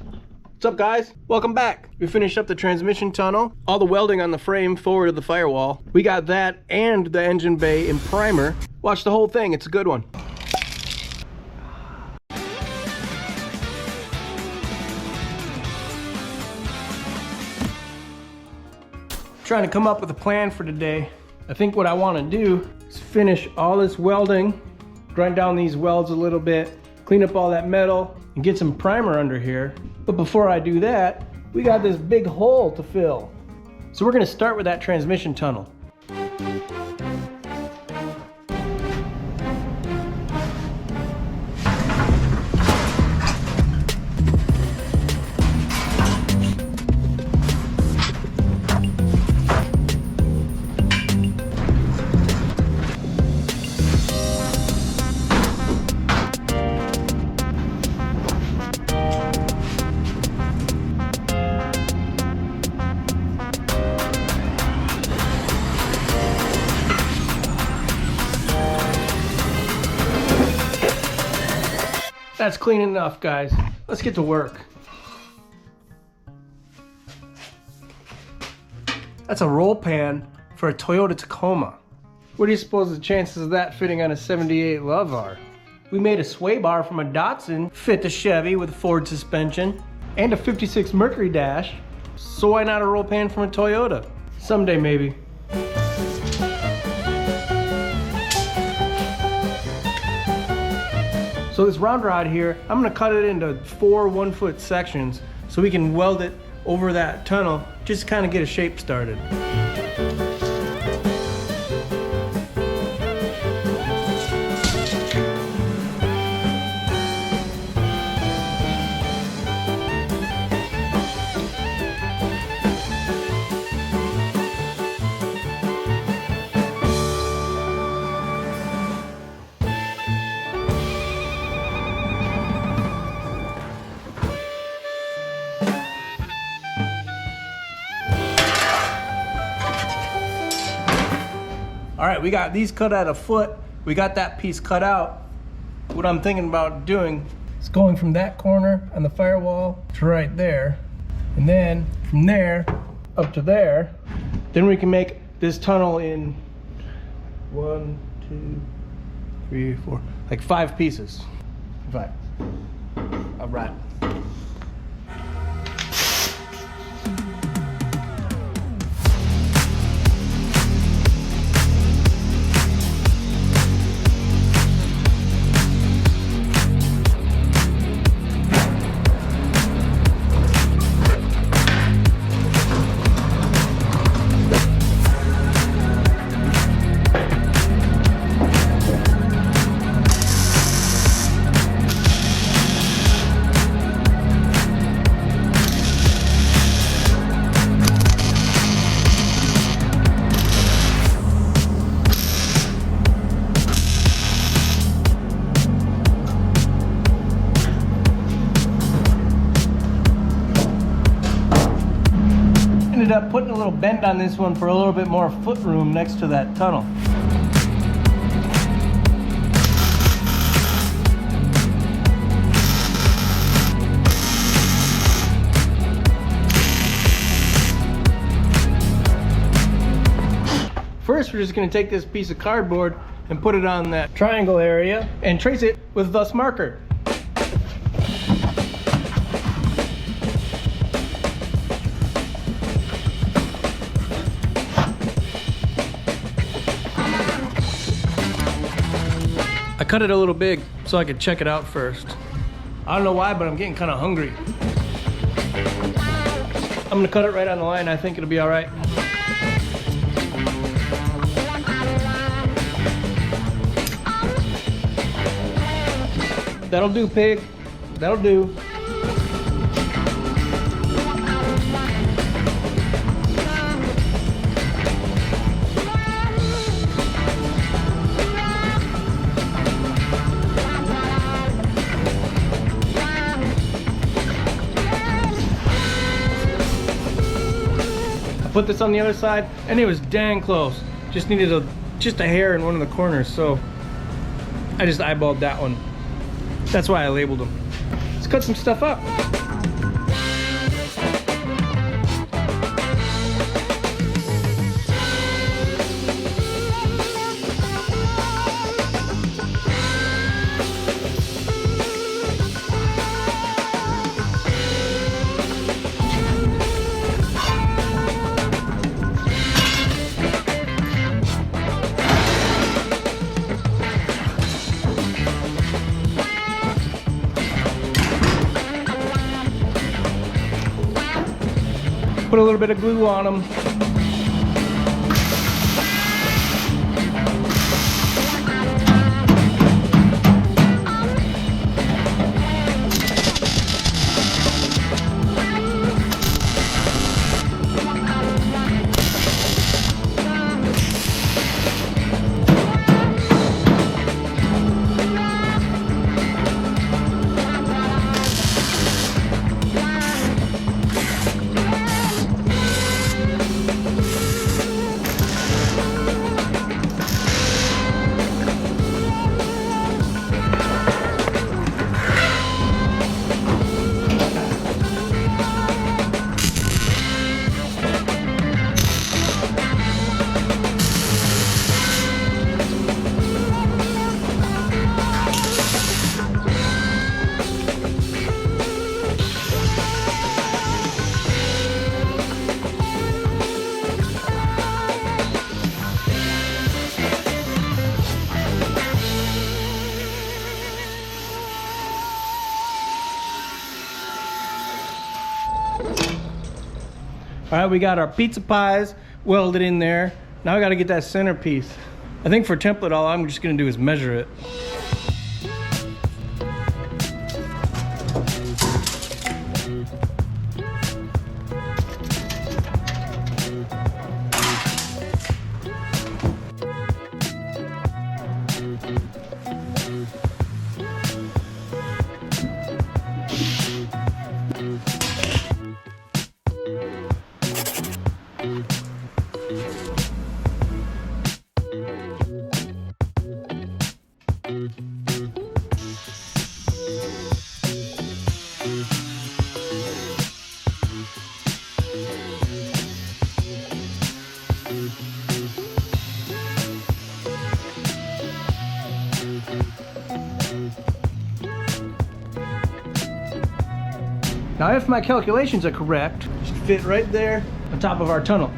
What's up, guys? Welcome back. We finished up the transmission tunnel, all the welding on the frame forward of the firewall. We got that and the engine bay in primer. Watch the whole thing, it's a good one. Trying to come up with a plan for today. I think what I want to do is finish all this welding, grind down these welds a little bit, clean up all that metal, and get some primer under here. But before I do that, we got this big hole to fill. So we're gonna start with that transmission tunnel. That's clean enough, guys. Let's get to work. That's a roll pan for a Toyota Tacoma. What do you suppose the chances of that fitting on a 78 Love are? We made a sway bar from a Datsun fit the Chevy with a Ford suspension and a 56 Mercury dash. So why not a roll pan from a Toyota? Someday maybe. So this round rod here, I'm gonna cut it into 4 1-foot sections so we can weld it over that tunnel, just to kind of get a shape started. All right, we got these cut at a foot. We got that piece cut out. What I'm thinking about doing is going from that corner on the firewall to right there. And then from there up to there. Then we can make this tunnel in 1, 2, 3, 4, like 5 pieces. 5. All right. Ended up putting a little bend on this one for a little bit more foot room next to that tunnel. First, we're just going to take this piece of cardboard and put it on that triangle area and trace it with the marker. I cut it a little big so I could check it out first. I don't know why, but I'm getting kind of hungry. I'm gonna cut it right on the line. I think it'll be all right. That'll do, pig. That'll do. Put this on the other side, and it was dang close. Just needed just a hair in one of the corners, so I just eyeballed that one. That's why I labeled them. Let's cut some stuff up. Put a little bit of glue on them. All right, we got our pizza pies welded in there. Now we got to get that centerpiece. I think for template, all I'm just gonna do is measure it. Now if my calculations are correct, it should fit right there on top of our tunnel.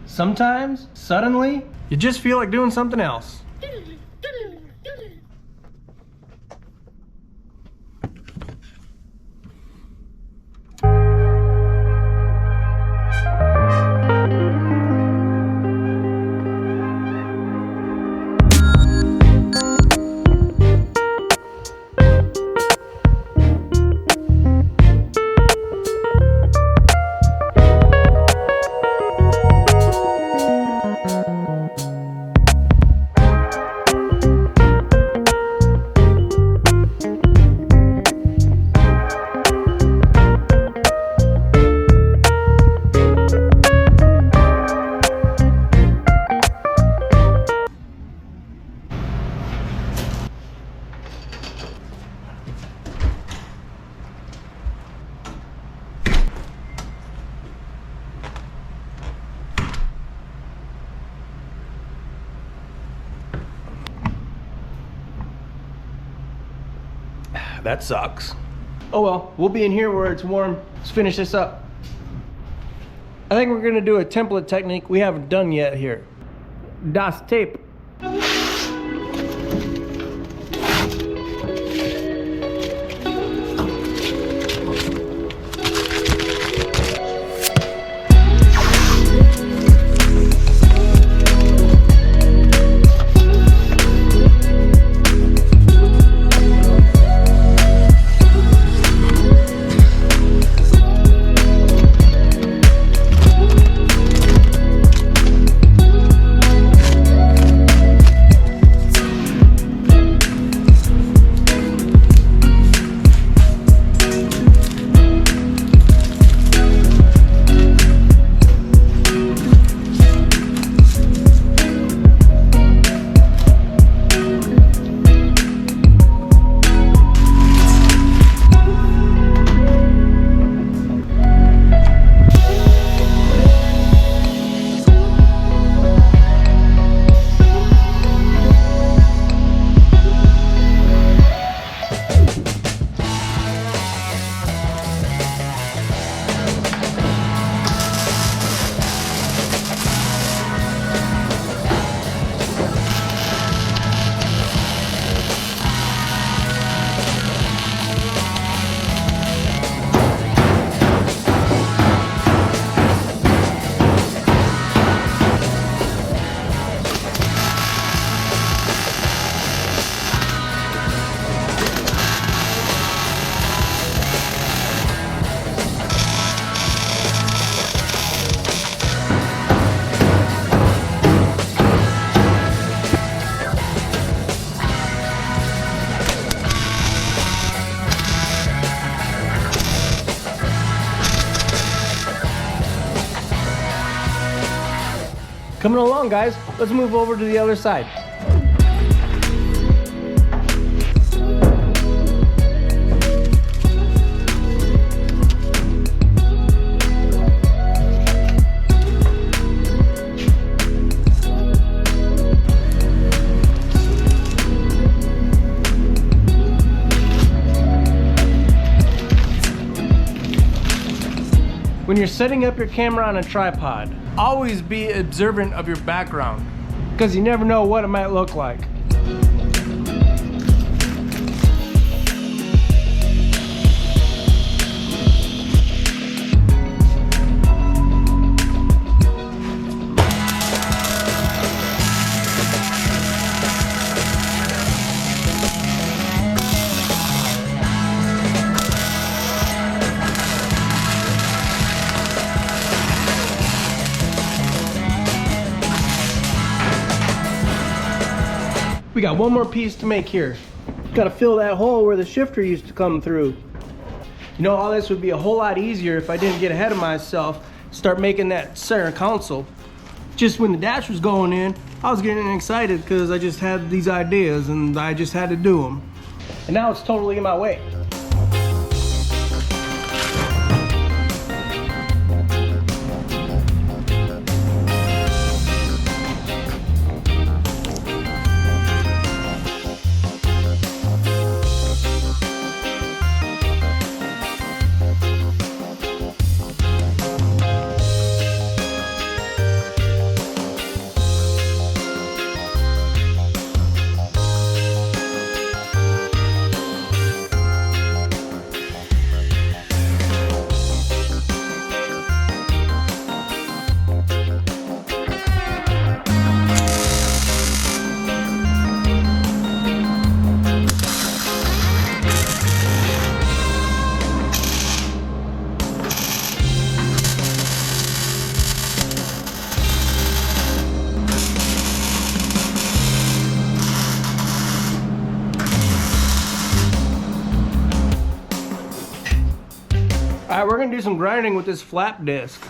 Sometimes, suddenly, you just feel like doing something else. That sucks. Oh well, we'll be in here where it's warm. Let's finish this up. I think we're gonna do a template technique we haven't done yet here. Das tape. Coming along, guys. Let's move over to the other side. When you're setting up your camera on a tripod, always be observant of your background, because you never know what it might look like. We got one more piece to make here. Got to fill that hole where the shifter used to come through. You know, all this would be a whole lot easier if I didn't get ahead of myself, start making that center console. Just when the dash was going in, I was getting excited because I just had these ideas and I just had to do them. And now it's totally in my way. Alright, we're going to do some grinding with this flap disc.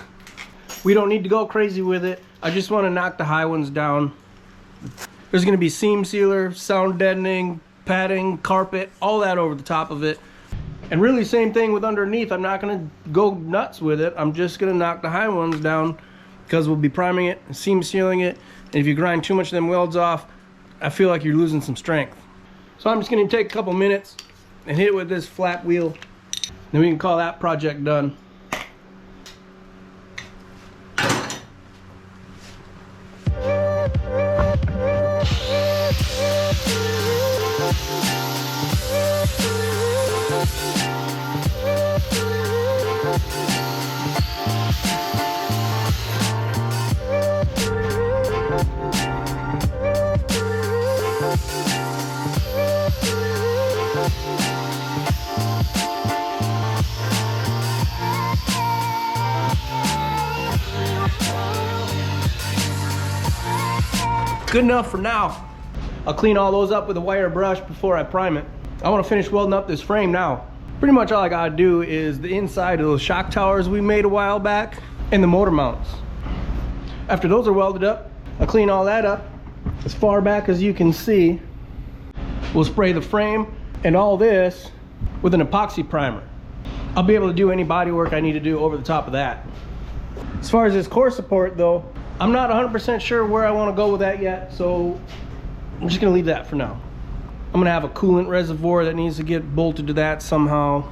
We don't need to go crazy with it. I just want to knock the high ones down. There's going to be seam sealer, sound deadening, padding, carpet, all that over the top of it. And really same thing with underneath. I'm not going to go nuts with it. I'm just going to knock the high ones down because we'll be priming it, seam sealing it. And if you grind too much of them welds off, I feel like you're losing some strength. So I'm just going to take a couple minutes and hit it with this flap wheel. Then we can call that project done. Good enough for now. I'll clean all those up with a wire brush before I prime it. I want to finish welding up this frame now. Pretty much all I gotta do is the inside of those shock towers we made a while back and the motor mounts. After those are welded up, I'll clean all that up as far back as you can see. We'll spray the frame and all this with an epoxy primer. I'll be able to do any body work I need to do over the top of that. As far as this core support though, I'm not 100% sure where I want to go with that yet, so I'm just going to leave that for now. I'm going to have a coolant reservoir that needs to get bolted to that somehow.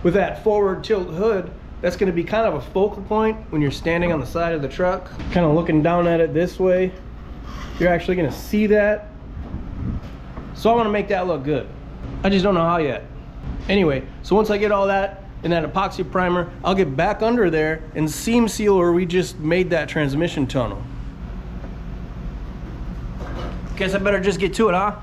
With that forward tilt hood, that's going to be kind of a focal point when you're standing on the side of the truck, kind of looking down at it this way. You're actually going to see that. So I want to make that look good. I just don't know how yet. Anyway, so once I get all that in that epoxy primer, I'll get back under there and seam seal where we just made that transmission tunnel. Guess I better just get to it, huh?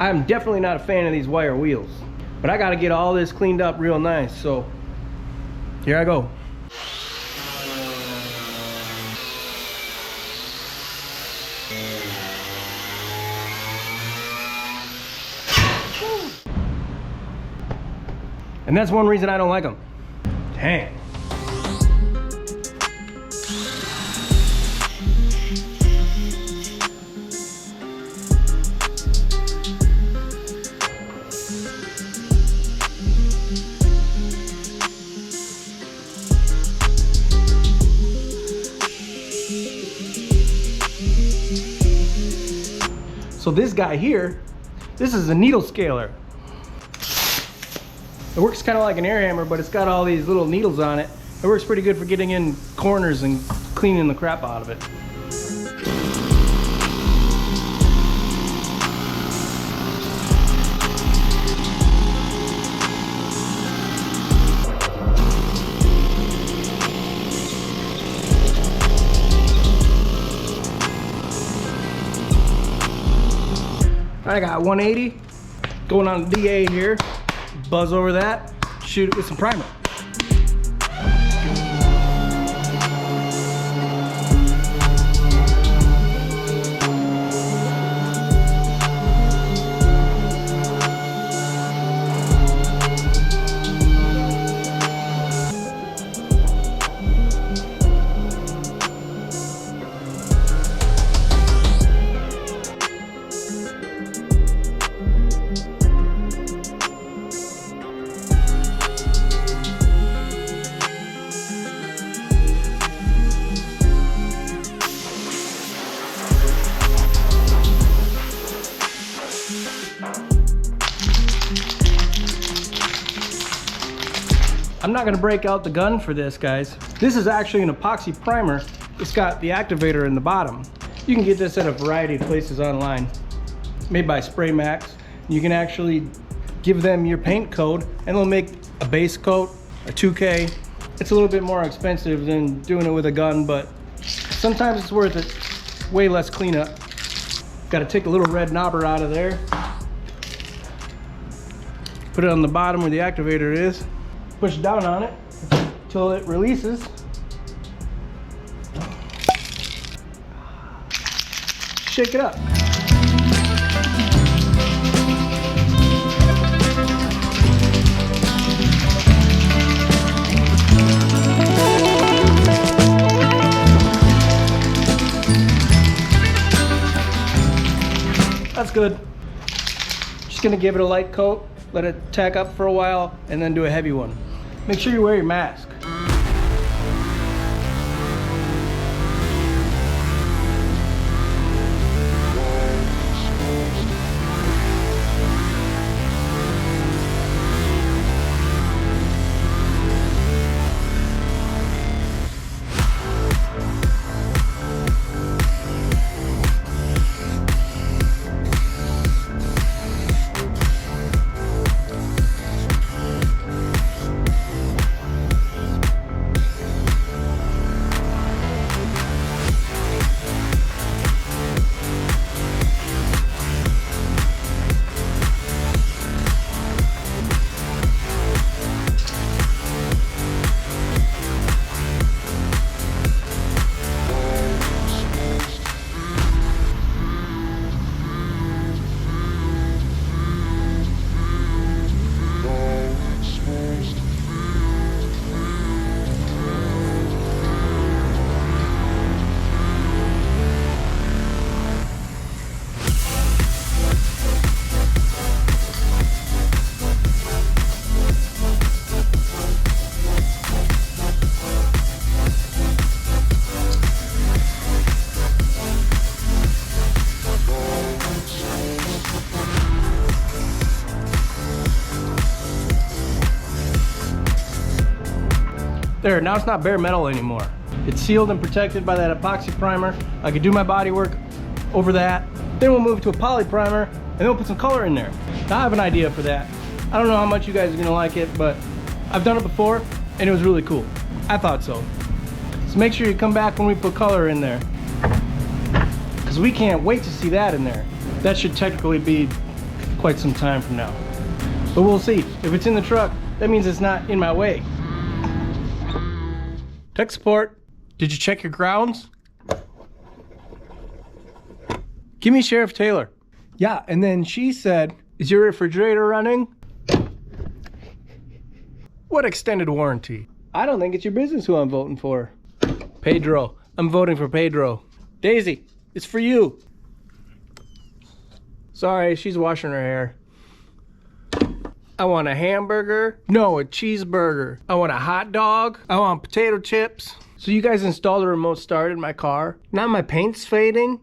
I'm definitely not a fan of these wire wheels, but I gotta get all this cleaned up real nice, so here I go. And that's one reason I don't like them. Dang. So this guy here, this is a needle scaler. It works kind of like an air hammer, but it's got all these little needles on it. It works pretty good for getting in corners and cleaning the crap out of it. I got 180 going on the DA here. Buzz over that, shoot it with some primer. I'm not gonna break out the gun for this, guys. This is actually an epoxy primer. It's got the activator in the bottom. You can get this at a variety of places online, made by Spray Max. You can actually give them your paint code and they'll make a base coat, a 2K. It's a little bit more expensive than doing it with a gun, but sometimes it's worth it. Way less cleanup. Gotta take the little red knobber out of there. Put it on the bottom where the activator is. Push down on it until it releases. Shake it up. That's good. Just gonna give it a light coat, let it tack up for a while, and then do a heavy one. Make sure you wear your mask. There, now it's not bare metal anymore. It's sealed and protected by that epoxy primer. I could do my body work over that. Then we'll move to a poly primer and then we'll put some color in there. Now I have an idea for that. I don't know how much you guys are gonna like it, but I've done it before and it was really cool. I thought so. So make sure you come back when we put color in there, because we can't wait to see that in there. That should technically be quite some time from now. But we'll see. If it's in the truck, that means it's not in my way. Tech support. Did you check your grounds? Give me Sheriff Taylor. Yeah, and then she said, is your refrigerator running? What extended warranty? I don't think it's your business who I'm voting for. Pedro. I'm voting for Pedro. Daisy, it's for you. Sorry, she's washing her hair. I want a hamburger. No, a cheeseburger. I want a hot dog. I want potato chips. So you guys installed a remote start in my car. Now my paint's fading.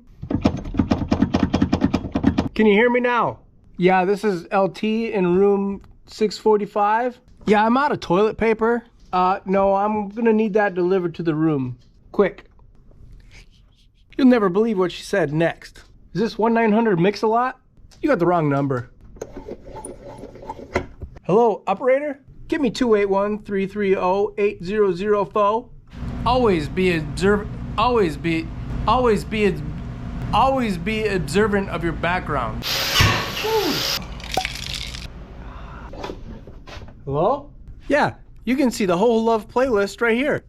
Can you hear me now? Yeah, this is LT in room 645. Yeah, I'm out of toilet paper. No, I'm gonna need that delivered to the room. Quick. You'll never believe what she said next. Is this 1-900-MIX-A-LOT? You got the wrong number. Hello, operator? Give me 281-330-8004. Always be observant of your background. Hello? Yeah, you can see the whole Love playlist right here.